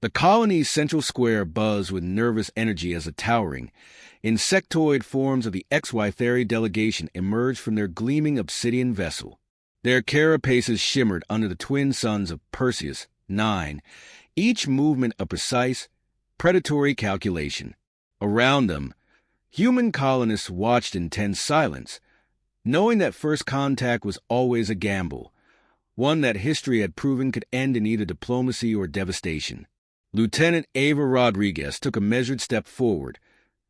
The colony's central square buzzed with nervous energy as the towering, insectoid forms of the XY delegation emerged from their gleaming obsidian vessel. Their carapaces shimmered under the twin suns of Perseus, 9, each movement a precise, predatory calculation. Around them, human colonists watched in tense silence, knowing that first contact was always a gamble, one that history had proven could end in either diplomacy or devastation. Lieutenant Ava Rodriguez took a measured step forward,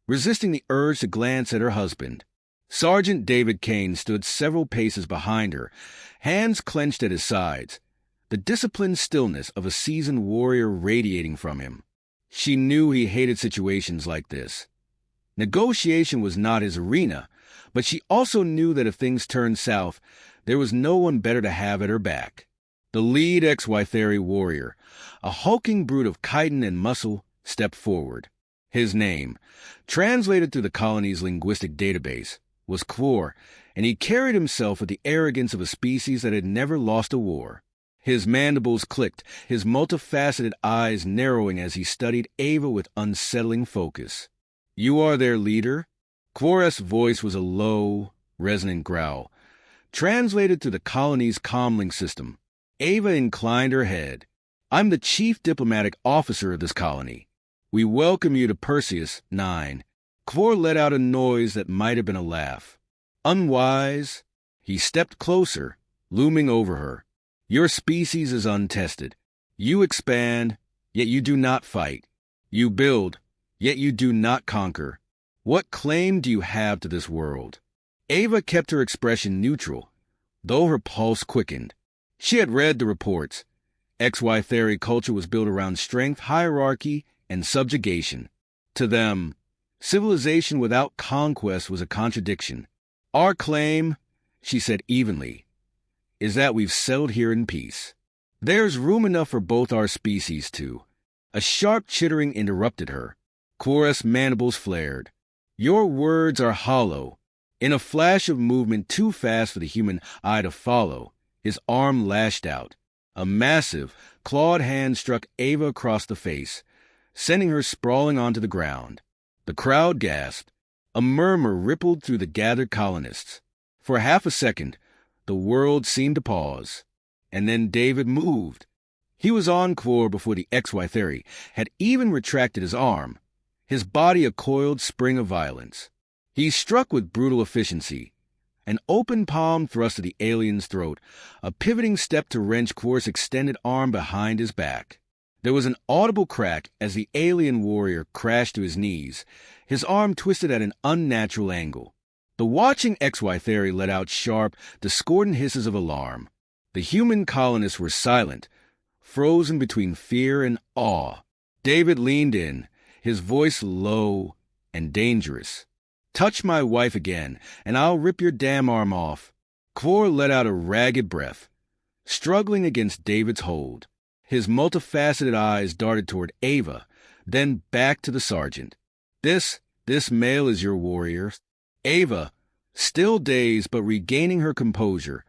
resisting the urge to glance at her husband. Sergeant David Kane stood several paces behind her, hands clenched at his sides, the disciplined stillness of a seasoned warrior radiating from him. She knew he hated situations like this. Negotiation was not his arena, but she also knew that if things turned south, there was no one better to have at her back. The lead XY warrior, a hulking brute of chitin and muscle, stepped forward. His name, translated through the colony's linguistic database, was Kvor, and he carried himself with the arrogance of a species that had never lost a war. His mandibles clicked, his multifaceted eyes narrowing as he studied Ava with unsettling focus. "You are their leader?" Kvor's voice was a low, resonant growl. Translated through the colony's comlink system, Ava inclined her head. "I'm the chief diplomatic officer of this colony. We welcome you to Perseus, 9. Kvor let out a noise that might have been a laugh. "Unwise." He stepped closer, looming over her. "Your species is untested. You expand, yet you do not fight. You build, yet you do not conquer. What claim do you have to this world?" Ava kept her expression neutral, though her pulse quickened. She had read the reports. XY culture was built around strength, hierarchy, and subjugation. To them, civilization without conquest was a contradiction. "Our claim," she said evenly, "is that we've settled here in peace. There's room enough for both our species to—" A sharp chittering interrupted her. Kvor's mandibles flared. "Your words are hollow." In a flash of movement too fast for the human eye to follow, his arm lashed out. A massive, clawed hand struck Ava across the face, sending her sprawling onto the ground. The crowd gasped. A murmur rippled through the gathered colonists. For half a second, the world seemed to pause. And then David moved. He was on Kvor before the XY had even retracted his arm, his body a coiled spring of violence. He struck with brutal efficiency. An open palm thrust to the alien's throat, a pivoting step to wrench Kvor's extended arm behind his back. There was an audible crack as the alien warrior crashed to his knees, his arm twisted at an unnatural angle. The watching XY let out sharp, discordant hisses of alarm. The human colonists were silent, frozen between fear and awe. David leaned in, his voice low and dangerous. "Touch my wife again, and I'll rip your damn arm off." Kvor let out a ragged breath, struggling against David's hold. His multifaceted eyes darted toward Ava, then back to the sergeant. This male is your warrior." Ava, still dazed but regaining her composure,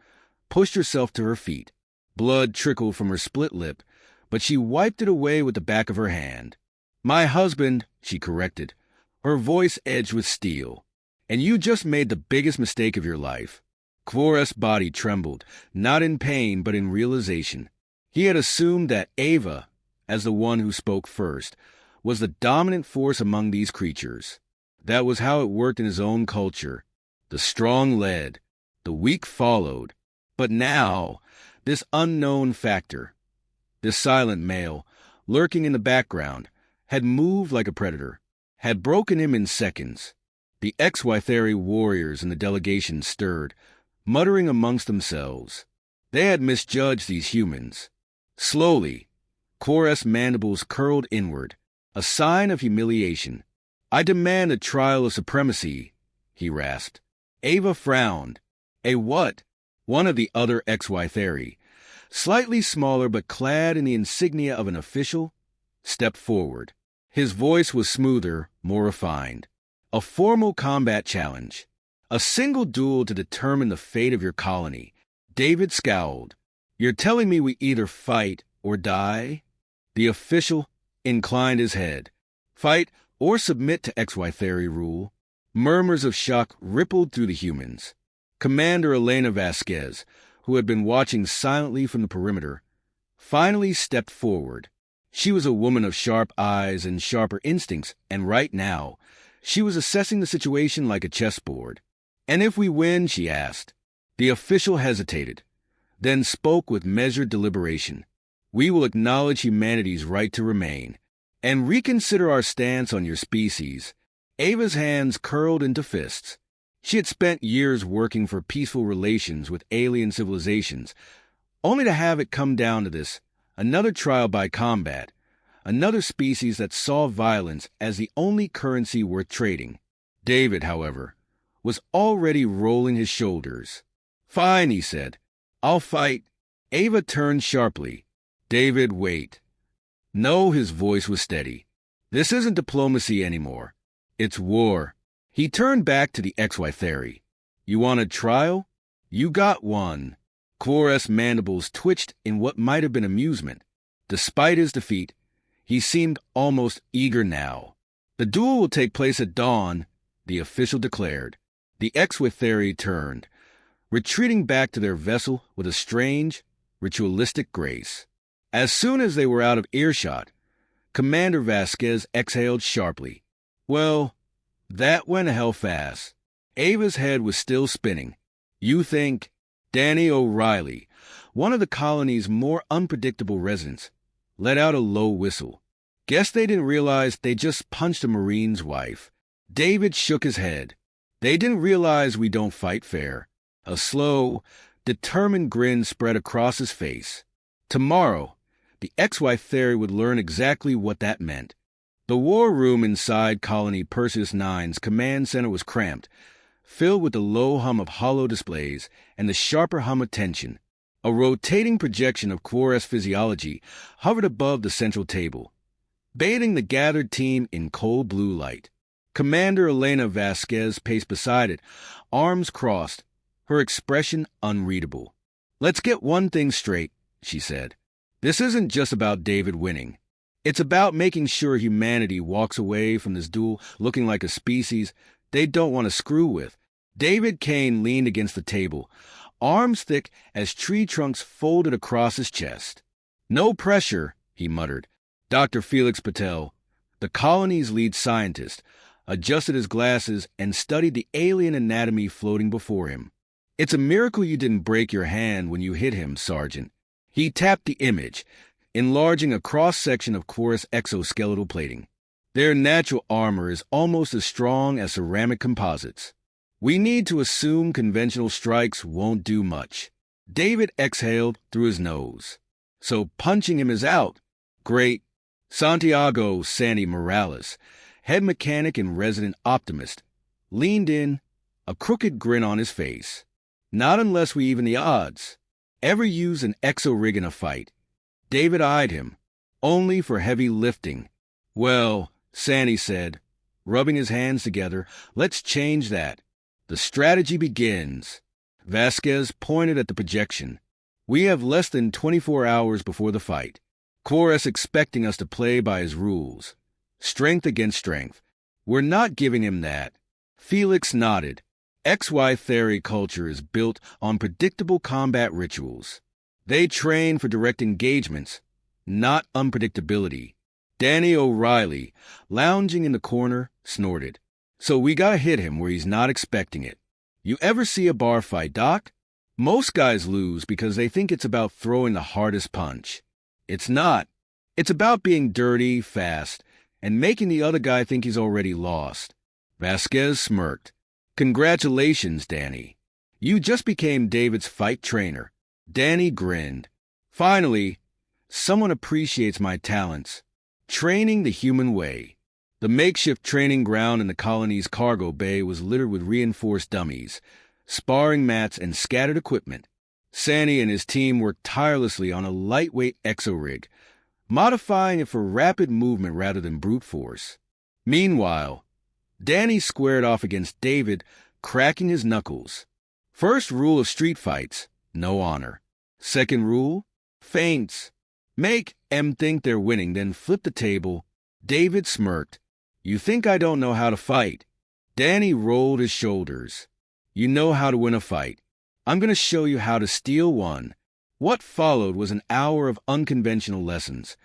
pushed herself to her feet. Blood trickled from her split lip, but she wiped it away with the back of her hand. "My husband," she corrected, her voice edged with steel. "And you just made the biggest mistake of your life." Kvor's body trembled, not in pain but in realization. He had assumed that Ava, as the one who spoke first, was the dominant force among these creatures. That was how it worked in his own culture. The strong led, the weak followed. But now, this unknown factor, this silent male, lurking in the background, had moved like a predator, had broken him in seconds. The XY warriors in the delegation stirred, muttering amongst themselves. They had misjudged these humans. Slowly, Kvor's mandibles curled inward, a sign of humiliation. "I demand a trial of supremacy," he rasped. Ava frowned. "A what?" One of the other XY, slightly smaller but clad in the insignia of an official, stepped forward. His voice was smoother, more refined. "A formal combat challenge. A single duel to determine the fate of your colony." David scowled. "You're telling me we either fight or die?" The official, inclined his head. Fight or submit to XY theory rule. Murmurs of shock rippled through the humans. Commander Elena Vasquez, who had been watching silently from the perimeter, finally stepped forward. She was a woman of sharp eyes and sharper instincts, and right now, she was assessing the situation like a chessboard. "And if we win?" she asked. The official hesitated, then spoke with measured deliberation. "We will acknowledge humanity's right to remain, and reconsider our stance on your species." Ava's hands curled into fists. She had spent years working for peaceful relations with alien civilizations, only to have it come down to this, another trial by combat, another species that saw violence as the only currency worth trading. David, however, was already rolling his shoulders. "Fine," he said. "I'll fight." Ava turned sharply. "David, wait." No, his voice was steady. "This isn't diplomacy anymore. It's war." He turned back to the XY theory. "You want a trial? You got one." Quares's mandibles twitched in what might have been amusement. Despite his defeat, he seemed almost eager now. "The duel will take place at dawn," the official declared. The XY theory turned, retreating back to their vessel with a strange, ritualistic grace. As soon as they were out of earshot, Commander Vasquez exhaled sharply. "Well, that went hell fast." Ava's head was still spinning. "You think?" Danny O'Reilly, one of the colony's more unpredictable residents, let out a low whistle. "Guess they didn't realize they just punched a Marine's wife." David shook his head. "They didn't realize we don't fight fair." A slow, determined grin spread across his face. Tomorrow, the XY theory would learn exactly what that meant. The war room inside Colony Perseus 9's command center was cramped, filled with the low hum of hollow displays and the sharper hum of tension. A rotating projection of Quares physiology hovered above the central table, bathing the gathered team in cold blue light. Commander Elena Vasquez paced beside it, arms crossed, her expression unreadable. "Let's get one thing straight," she said. "This isn't just about David winning. It's about making sure humanity walks away from this duel looking like a species they don't want to screw with." David Kane leaned against the table, arms thick as tree trunks folded across his chest. "No pressure," he muttered. Dr. Felix Patel, the colony's lead scientist, adjusted his glasses and studied the alien anatomy floating before him. "It's a miracle you didn't break your hand when you hit him, Sergeant." He tapped the image, enlarging a cross-section of Quares exoskeletal plating. "Their natural armor is almost as strong as ceramic composites. We need to assume conventional strikes won't do much." David exhaled through his nose. "So punching him is out." "Great." Santiago Sandy Morales, head mechanic and resident optimist, leaned in, a crooked grin on his face. "Not unless we even the odds. Ever use an exo-rig in a fight?" David eyed him. "Only for heavy lifting." "Well," Sandy said, rubbing his hands together, "let's change that. The strategy begins." Vasquez pointed at the projection. "We have less than 24 hours before the fight. Quares expecting us to play by his rules. Strength against strength. We're not giving him that." Felix nodded. XY theory culture is built on predictable combat rituals. They train for direct engagements, not unpredictability. Danny O'Reilly, lounging in the corner, snorted. "So we gotta hit him where he's not expecting it. You ever see a bar fight, Doc? Most guys lose because they think it's about throwing the hardest punch. It's not. It's about being dirty, fast, and making the other guy think he's already lost." Vasquez smirked. "Congratulations, Danny. You just became David's fight trainer." Danny grinned. "Finally, someone appreciates my talents. Training the human way." The makeshift training ground in the colony's cargo bay was littered with reinforced dummies, sparring mats, and scattered equipment. Sandy and his team worked tirelessly on a lightweight exo-rig, modifying it for rapid movement rather than brute force. Meanwhile, Danny squared off against David, cracking his knuckles. First rule of street fights, no honor. Second rule, feints. Make M think they're winning, then flip the table. David smirked. You think I don't know how to fight? Danny rolled his shoulders. You know how to win a fight. I'm going to show you how to steal one. What followed was an hour of unconventional lessons.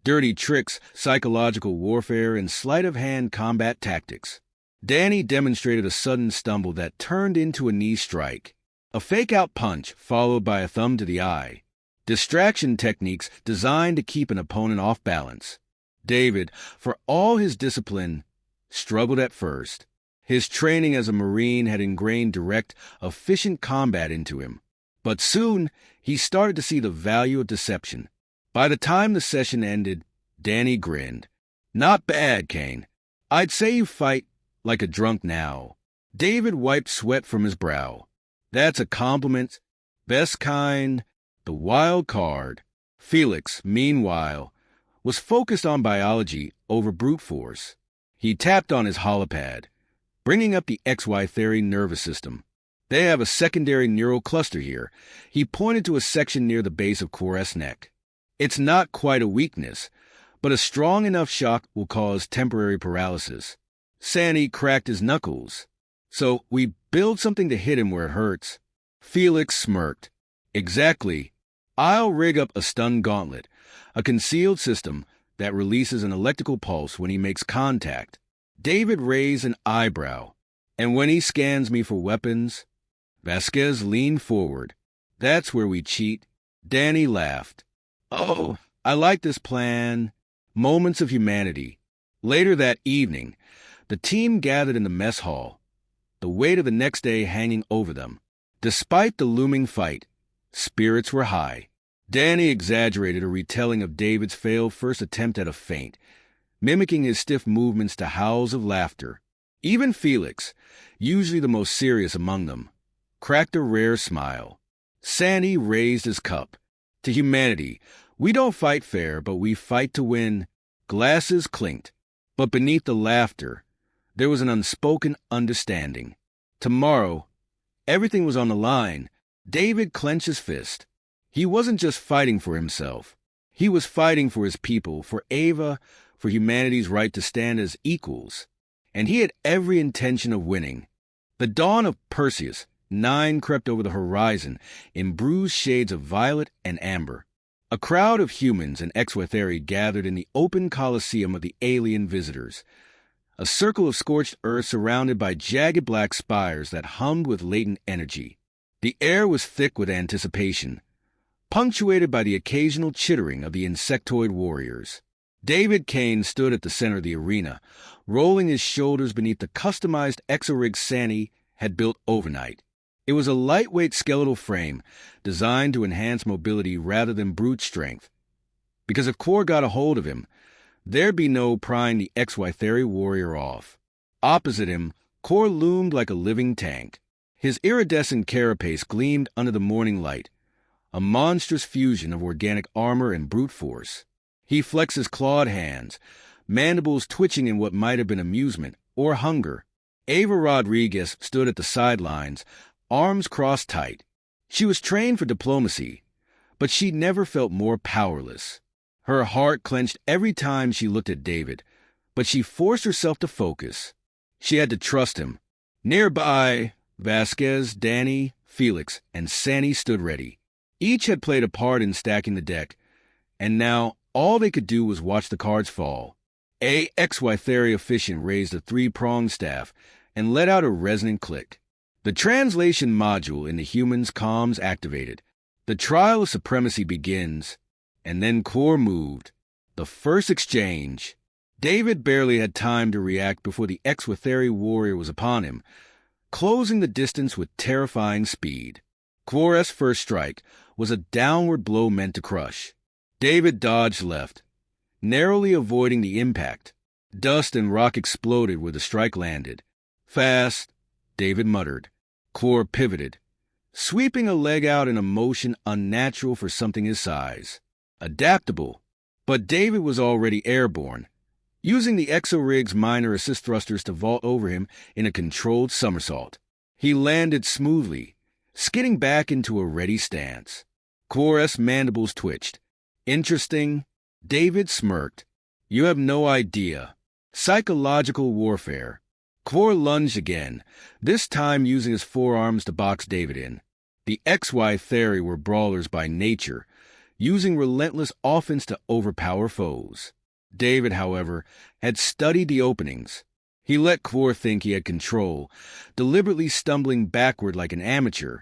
Dirty tricks, psychological warfare, and sleight-of-hand combat tactics. Danny demonstrated a sudden stumble that turned into a knee strike. A fake-out punch followed by a thumb to the eye. Distraction techniques designed to keep an opponent off balance. David, for all his discipline, struggled at first. His training as a Marine had ingrained direct, efficient combat into him. But soon, he started to see the value of deception. By the time the session ended, Danny grinned. Not bad, Kane. I'd say you fight like a drunk now. David wiped sweat from his brow. That's a compliment. Best kind. The wild card. Felix, meanwhile, was focused on biology over brute force. He tapped on his holopad, bringing up the XY theory nervous system. They have a secondary neural cluster here. He pointed to a section near the base of Quares's neck. It's not quite a weakness, but a strong enough shock will cause temporary paralysis. Sandy cracked his knuckles. So we build something to hit him where it hurts. Felix smirked. Exactly. I'll rig up a stun gauntlet, a concealed system that releases an electrical pulse when he makes contact. David raised an eyebrow. And when he scans me for weapons? Vasquez leaned forward. That's where we cheat. Danny laughed. Oh, I like this plan. Moments of humanity. Later that evening, the team gathered in the mess hall, the weight of the next day hanging over them. Despite the looming fight, spirits were high. Danny exaggerated a retelling of David's failed first attempt at a feint, mimicking his stiff movements to howls of laughter. Even Felix, usually the most serious among them, cracked a rare smile. Sandy raised his cup. To humanity, we don't fight fair, but we fight to win. Glasses clinked. But beneath the laughter, there was an unspoken understanding. Tomorrow, everything was on the line. David clenched his fist. He wasn't just fighting for himself. He was fighting for his people, for Ava, for humanity's right to stand as equals. And he had every intention of winning. The dawn of Perseus, 9 crept over the horizon in bruised shades of violet and amber. A crowd of humans and Exwatheri gathered in the open coliseum of the alien visitors, a circle of scorched earth surrounded by jagged black spires that hummed with latent energy. The air was thick with anticipation, punctuated by the occasional chittering of the insectoid warriors. David Kane stood at the center of the arena, rolling his shoulders beneath the customized exorig Sandy had built overnight. It was a lightweight skeletal frame designed to enhance mobility rather than brute strength. Because if Core got a hold of him, there'd be no prying the XY warrior off. Opposite him, Core loomed like a living tank. His iridescent carapace gleamed under the morning light, a monstrous fusion of organic armor and brute force. He flexed his clawed hands, mandibles twitching in what might have been amusement or hunger. Ava Rodriguez stood at the sidelines, arms crossed tight. She was trained for diplomacy, but she never felt more powerless. Her heart clenched every time she looked at David, but she forced herself to focus. She had to trust him. Nearby, Vasquez, Danny, Felix, and Sandy stood ready. Each had played a part in stacking the deck, and now all they could do was watch the cards fall. A XY efficient raised a 3-pronged staff and let out a resonant click. The translation module in the human's comms activated. The trial of supremacy begins, and then Core moved. The first exchange. David barely had time to react before the Exwatheri warrior was upon him, closing the distance with terrifying speed. Quares's first strike was a downward blow meant to crush. David dodged left, narrowly avoiding the impact. Dust and rock exploded where the strike landed. Fast, David muttered. Core pivoted, sweeping a leg out in a motion unnatural for something his size. Adaptable, but David was already airborne, using the exorig's minor assist thrusters to vault over him in a controlled somersault. He landed smoothly, skidding back into a ready stance. Quares's mandibles twitched. Interesting, David smirked. You have no idea. Psychological warfare. Kvor lunged again, this time using his forearms to box David in. The XY Theory were brawlers by nature, using relentless offense to overpower foes. David, however, had studied the openings. He let Kvor think he had control, deliberately stumbling backward like an amateur,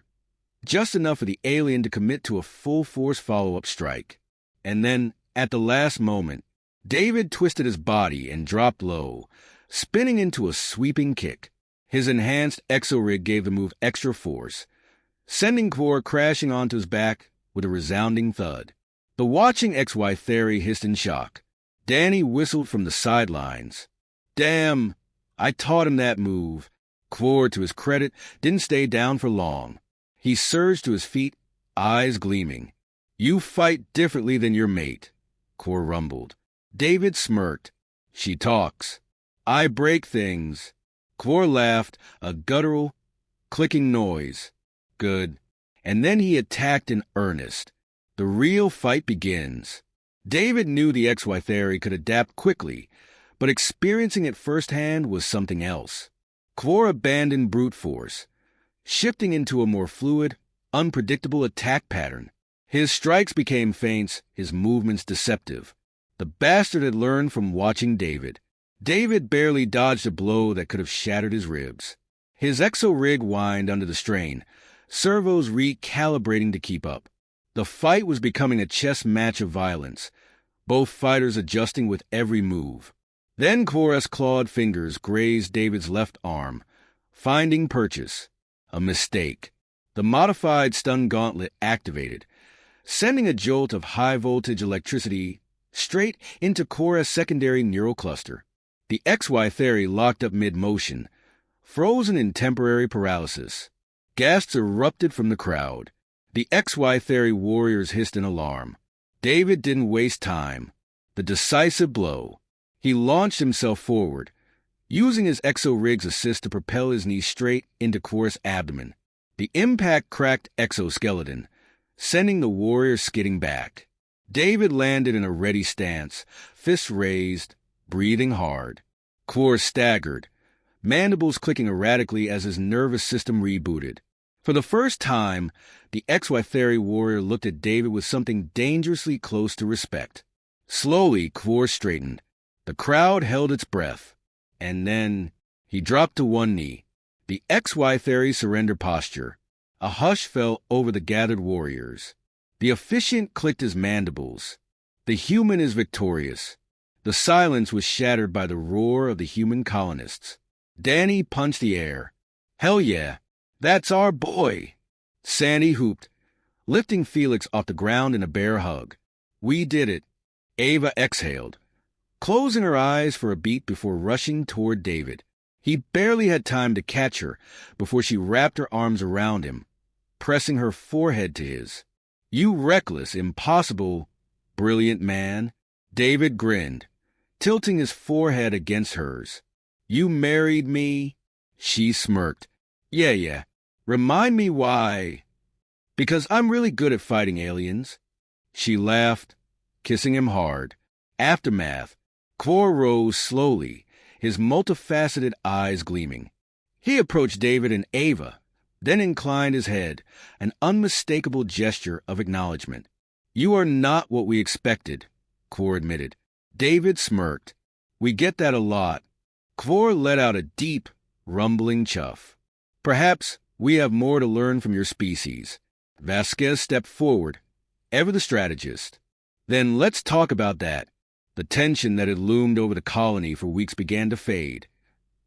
just enough for the alien to commit to a full-force follow-up strike. And then, at the last moment, David twisted his body and dropped low, spinning into a sweeping kick. His enhanced exorig gave the move extra force, sending Kvor crashing onto his back with a resounding thud. The watching XY Theory hissed in shock. Danny whistled from the sidelines. Damn, I taught him that move. Kvor, to his credit, didn't stay down for long. He surged to his feet, eyes gleaming. You fight differently than your mate, Kvor rumbled. David smirked. She talks. I break things. Kvor laughed, a guttural, clicking noise. Good. And then he attacked in earnest. The real fight begins. David knew the XY Theory could adapt quickly, but experiencing it firsthand was something else. Kvor abandoned brute force, shifting into a more fluid, unpredictable attack pattern. His strikes became feints, his movements deceptive. The bastard had learned from watching David. David barely dodged a blow that could have shattered his ribs. His exo-rig whined under the strain, servos recalibrating to keep up. The fight was becoming a chess match of violence, both fighters adjusting with every move. Then Kvor's clawed fingers grazed David's left arm, finding purchase. A mistake. The modified stun gauntlet activated, sending a jolt of high-voltage electricity straight into Kvor's secondary neural cluster. The XY Theory locked up mid-motion, frozen in temporary paralysis. Gasps erupted from the crowd. The XY Theory warriors hissed in alarm. David didn't waste time. The decisive blow. He launched himself forward, using his exo-rig's assist to propel his knee straight into Kvor's abdomen. The impact cracked exoskeleton, sending the warrior skidding back. David landed in a ready stance, fists raised, breathing hard. Kvor staggered, mandibles clicking erratically as his nervous system rebooted. For the first time, the XY Theory warrior looked at David with something dangerously close to respect. Slowly, Kvor straightened. The crowd held its breath. And then, he dropped to one knee. The XY Theory surrender posture. A hush fell over the gathered warriors. The officiant clicked his mandibles. The human is victorious. The silence was shattered by the roar of the human colonists. Danny punched the air. Hell yeah, that's our boy. Sandy hooped, lifting Felix off the ground in a bear hug. We did it. Ava exhaled, closing her eyes for a beat before rushing toward David. He barely had time to catch her before she wrapped her arms around him, pressing her forehead to his. You reckless, impossible, brilliant man. David grinned, tilting his forehead against hers. You married me? She smirked. Yeah. Remind me why. Because I'm really good at fighting aliens. She laughed, kissing him hard. Aftermath. Kvor rose slowly, his multifaceted eyes gleaming. He approached David and Ava, then inclined his head, an unmistakable gesture of acknowledgement. You are not what we expected, Kvor admitted. David smirked. We get that a lot. Kvor let out a deep, rumbling chuff. Perhaps we have more to learn from your species. Vasquez stepped forward, ever the strategist. Then let's talk about that. The tension that had loomed over the colony for weeks began to fade,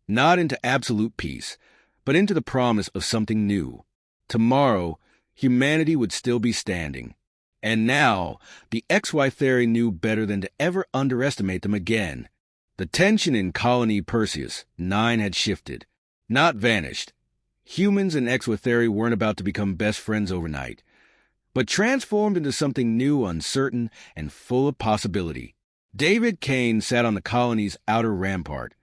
not into absolute peace, but into the promise of something new. Tomorrow, humanity would still be standing. And now, the XY Theory knew better than to ever underestimate them again. The tension in Colony Perseus 9 had shifted, not vanished. Humans and XY Theory weren't about to become best friends overnight, but transformed into something new, uncertain, and full of possibility. David Kane sat on the colony's outer rampart,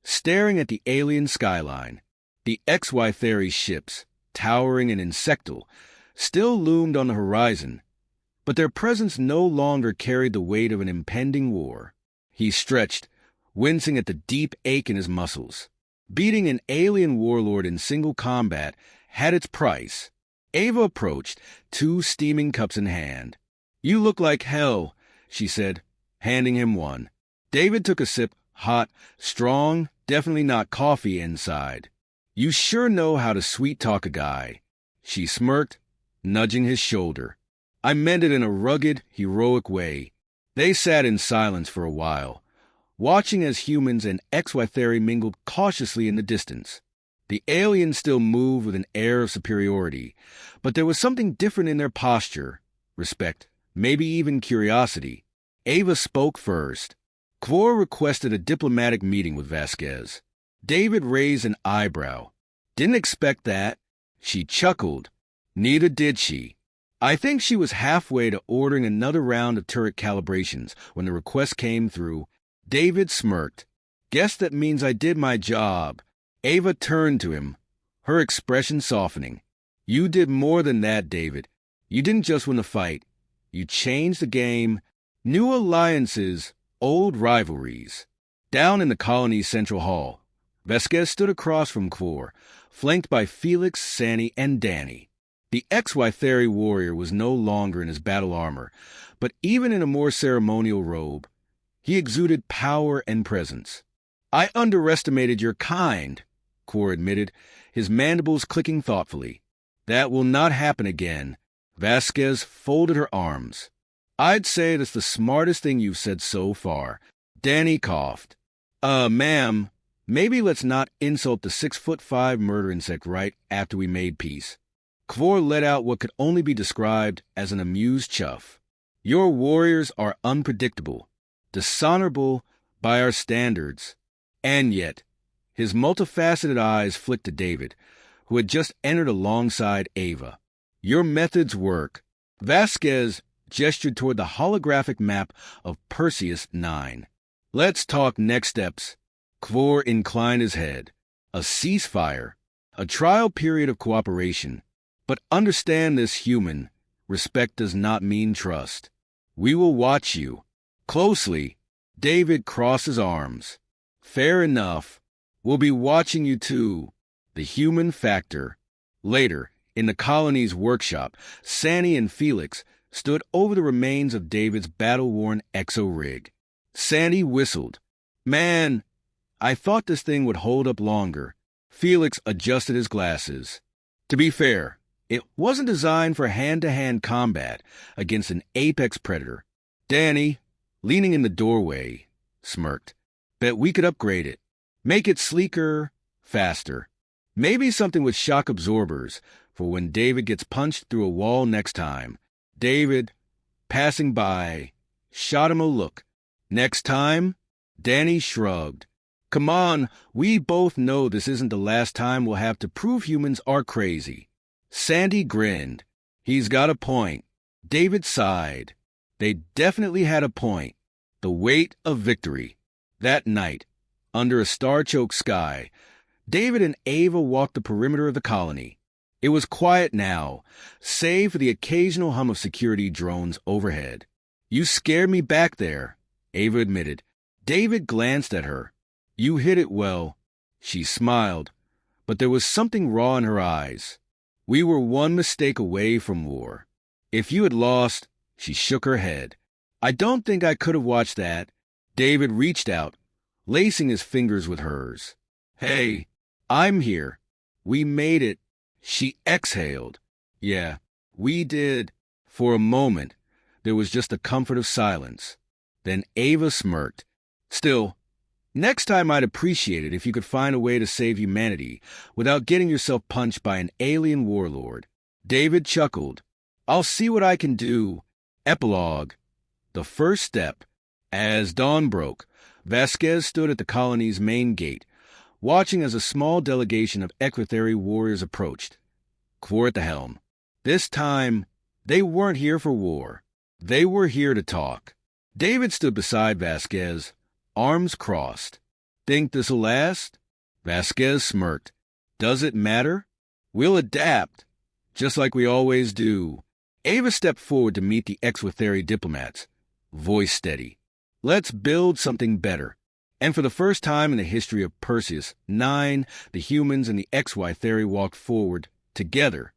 staring at the alien skyline. The XY Theory ships, towering and insectal, still loomed on the horizon, but their presence no longer carried the weight of an impending war. He stretched, wincing at the deep ache in his muscles. Beating an alien warlord in single combat had its price. Ava approached, 2 steaming cups in hand. "You look like hell," she said, handing him one. David took a sip, hot, strong, definitely not coffee inside. "You sure know how to sweet-talk a guy." She smirked, nudging his shoulder. "I meant it in a rugged, heroic way." They sat in silence for a while, watching as humans and XY theory mingled cautiously in the distance. The aliens still moved with an air of superiority, but there was something different in their posture, respect, maybe even curiosity. Ava spoke first. Kvor requested a diplomatic meeting with Vasquez. David raised an eyebrow. "Didn't expect that." She chuckled. Neither did she. I think she was halfway to ordering another round of turret calibrations when the request came through. David smirked. "Guess that means I did my job." Ava turned to him, her expression softening. "You did more than that, David. You didn't just win the fight. You changed the game. New alliances, old rivalries." Down in the colony's central hall, Vasquez stood across from Kvor, flanked by Felix, Sanny, and Danny. The XY theory warrior was no longer in his battle armor, but even in a more ceremonial robe, he exuded power and presence. "I underestimated your kind," Kvor admitted, his mandibles clicking thoughtfully. "That will not happen again." Vasquez folded her arms. "I'd say that's the smartest thing you've said so far." Danny coughed. Ma'am, maybe let's not insult the 6'5" murder insect right after we made peace." Kvor let out what could only be described as an amused chuff. "Your warriors are unpredictable, dishonorable by our standards, and yet," his multifaceted eyes flicked to David, who had just entered alongside Ava, "your methods work." Vasquez gestured toward the holographic map of Perseus 9. "Let's talk next steps." Kvor inclined his head. "A ceasefire, a trial period of cooperation. But understand this, human. Respect does not mean trust. We will watch you closely." David crossed his arms. "Fair enough. We'll be watching you too." The human factor. Later, in the colony's workshop, Sanny and Felix stood over the remains of David's battle-worn exo-rig. Sandy whistled. "Man, I thought this thing would hold up longer." Felix adjusted his glasses. To be fair, it wasn't designed for hand-to-hand combat against an apex predator. Danny, leaning in the doorway, smirked. "Bet we could upgrade it. Make it sleeker, faster. Maybe something with shock absorbers for when David gets punched through a wall next time." David, passing by, shot him a look. "Next time?" Danny shrugged. "Come on, we both know this isn't the last time we'll have to prove humans are crazy." Sandy grinned. "He's got a point." David sighed. They definitely had a point. The weight of victory. That night, under a star-choked sky, David and Ava walked the perimeter of the colony. It was quiet now, save for the occasional hum of security drones overhead. "You scared me back there," Ava admitted. David glanced at her. "You hit it well." She smiled, but there was something raw in her eyes. "We were one mistake away from war. If you had lost," she shook her head. "I don't think I could have watched that." David reached out, lacing his fingers with hers. "Hey, I'm here. We made it." She exhaled. "Yeah, we did." For a moment, there was just the comfort of silence. Then Ava smirked. "Still, next time I'd appreciate it if you could find a way to save humanity without getting yourself punched by an alien warlord." David chuckled. "I'll see what I can do." Epilogue. The first step. As dawn broke, Vasquez stood at the colony's main gate, watching as a small delegation of Equitheri warriors approached. Kvor at the helm. This time, they weren't here for war. They were here to talk. David stood beside Vasquez, arms crossed. "Think this'll last?" Vasquez smirked. "Does it matter? We'll adapt, just like we always do." Ava stepped forward to meet the Exwitheri diplomats, voice steady. Let's build something better. And for the first time in the history of Perseus, 9, the humans and the XY theory walked forward, together,